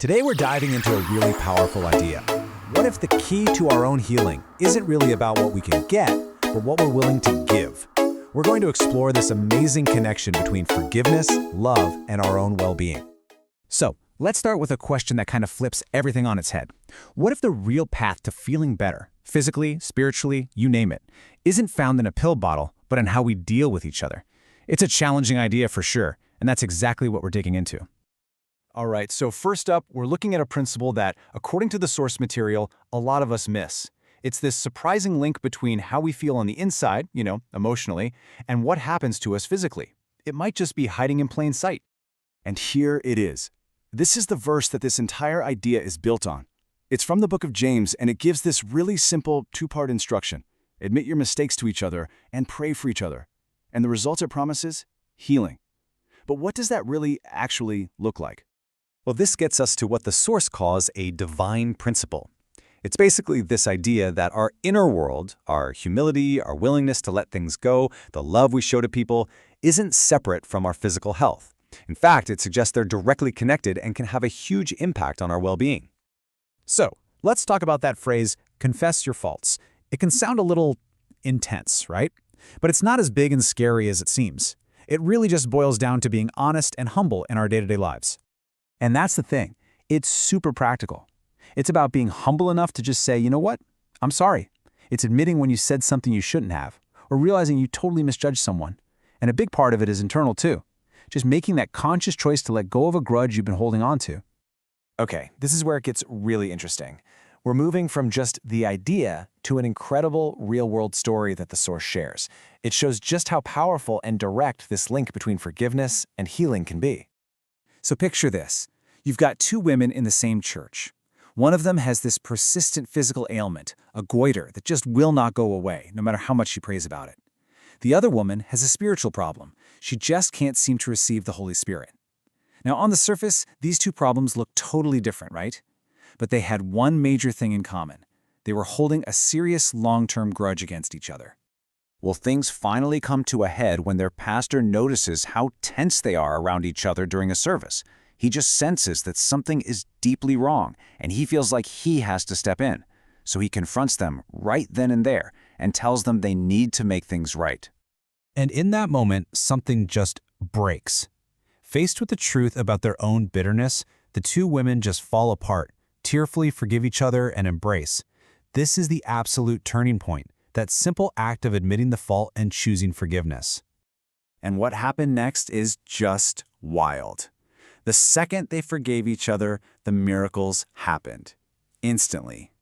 Today we're diving into a really powerful idea. What if the key to our own healing isn't really about what we can get, but what we're willing to give? We're going to explore this amazing connection between forgiveness, love, and our own well-being. So, let's start with a question that kind of flips everything on its head. What if the real path to feeling better, physically, spiritually, you name it, isn't found in a pill bottle, but in how we deal with each other? It's a challenging idea for sure, and that's exactly what we're digging into. All right, so first up, we're looking at a principle that, according to the source material, a lot of us miss. It's this surprising link between how we feel on the inside, emotionally, and what happens to us physically. It might just be hiding in plain sight. And here it is. This is the verse that this entire idea is built on. It's from the book of James, and it gives this really simple two-part instruction. Admit your mistakes to each other and pray for each other. And the result it promises? Healing. But what does that really actually look like? Well, this gets us to what the source calls a divine principle. It's basically this idea that our inner world, our humility, our willingness to let things go, the love we show to people, isn't separate from our physical health. In fact, it suggests they're directly connected and can have a huge impact on our well-being. So, let's talk about that phrase, confess your faults. It can sound a little intense, right? But it's not as big and scary as it seems. It really just boils down to being honest and humble in our day-to-day lives. And that's the thing. It's super practical. It's about being humble enough to just say, you know what? I'm sorry. It's admitting when you said something you shouldn't have, or realizing you totally misjudged someone. And a big part of it is internal too. Just making that conscious choice to let go of a grudge you've been holding on to. Okay, this is where it gets really interesting. We're moving from just the idea to an incredible real-world story that the source shares. It shows just how powerful and direct this link between forgiveness and healing can be. So picture this. You've got two women in the same church. One of them has this persistent physical ailment, a goiter that just will not go away, no matter how much she prays about it. The other woman has a spiritual problem. She just can't seem to receive the Holy Spirit. Now, on the surface, these two problems look totally different, right? But they had one major thing in common. They were holding a serious long-term grudge against each other. Well, things finally come to a head when their pastor notices how tense they are around each other during a service. He just senses that something is deeply wrong, and he feels like he has to step in. So he confronts them right then and there and tells them they need to make things right. And in that moment, something just breaks. Faced with the truth about their own bitterness, the two women just fall apart, tearfully forgive each other and embrace. This is the absolute turning point, that simple act of admitting the fault and choosing forgiveness. And what happened next is just wild. The second they forgave each other, the miracles happened. Instantly.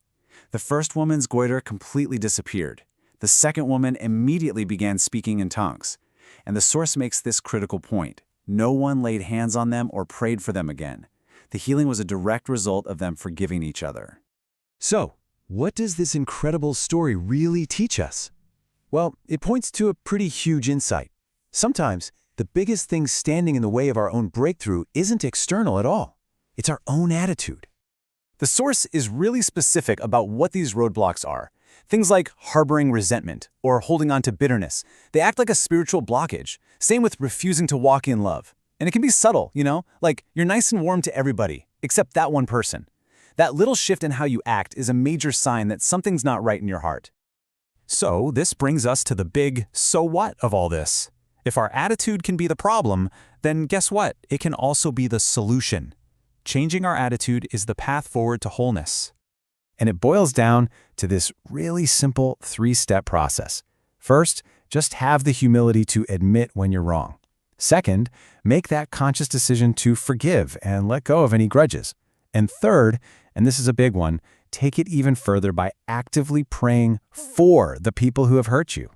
The first woman's goiter completely disappeared. The second woman immediately began speaking in tongues. And the source makes this critical point. No one laid hands on them or prayed for them again. The healing was a direct result of them forgiving each other. So, what does this incredible story really teach us? Well, it points to a pretty huge insight. Sometimes, the biggest thing standing in the way of our own breakthrough isn't external at all. It's our own attitude. The source is really specific about what these roadblocks are. Things like harboring resentment or holding on to bitterness. They act like a spiritual blockage. Same with refusing to walk in love. And it can be subtle, like you're nice and warm to everybody, except that one person. That little shift in how you act is a major sign that something's not right in your heart. So this brings us to the big so what of all this. If our attitude can be the problem, then guess what? It can also be the solution. Changing our attitude is the path forward to wholeness. And it boils down to this really simple three-step process. First, just have the humility to admit when you're wrong. Second, make that conscious decision to forgive and let go of any grudges. And third, and this is a big one, take it even further by actively praying for the people who have hurt you.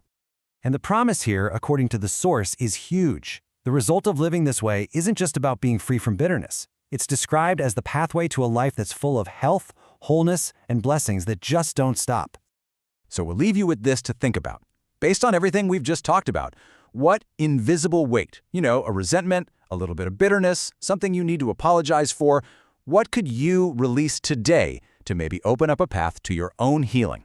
And the promise here, according to the source, is huge. The result of living this way isn't just about being free from bitterness. It's described as the pathway to a life that's full of health, wholeness, and blessings that just don't stop. So we'll leave you with this to think about. Based on everything we've just talked about, what invisible weight, a resentment, a little bit of bitterness, something you need to apologize for, what could you release today to maybe open up a path to your own healing?